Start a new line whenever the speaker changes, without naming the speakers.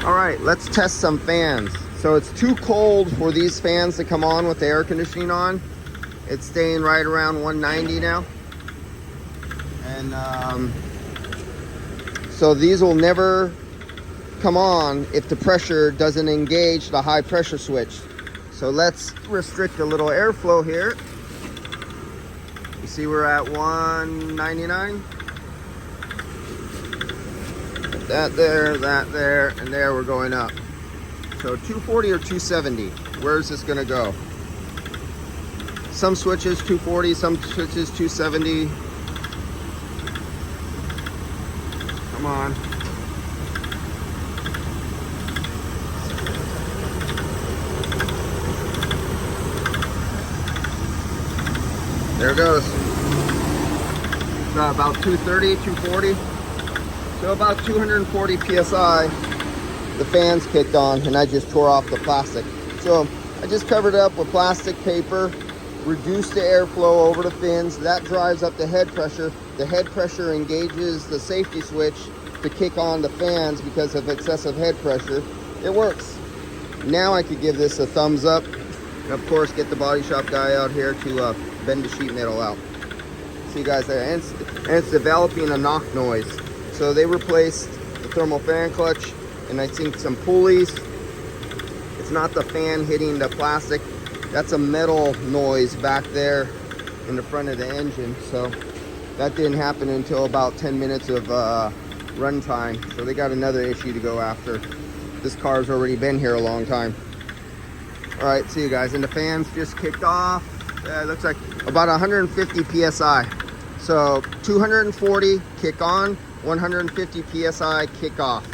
All right, let's test some fans. So it's too cold for these fans to come on with the air conditioning on. It's staying right around 190 now. And so these will never come on if the pressure doesn't engage the high pressure switch. So let's restrict a little airflow here. You see we're at 199. That there, and there we're going up. So 240 or 270, where's this gonna go? Some switches 240, some switches 270. Come on. There it goes. About 230, 240. So about 240 PSI, the fans kicked on, and I just tore off the plastic. So I just covered it up with plastic paper, reduced the airflow over the fins. That drives up the head pressure. The head pressure engages the safety switch to kick on the fans because of excessive head pressure. It works. Now I could give this a thumbs up. And of course, get the body shop guy out here to bend the sheet metal out. See you guys there. And it's developing a knock noise. So they replaced the thermal fan clutch and I think some pulleys. It's not the fan hitting the plastic. That's a metal noise back there in the front of the engine. So that didn't happen until about 10 minutes of run time. So they got another issue to go after. This car's already been here a long time. All right, see you guys. And the fans just kicked off. It looks like about 150 PSI. So 240 kick on, 150 PSI kick off.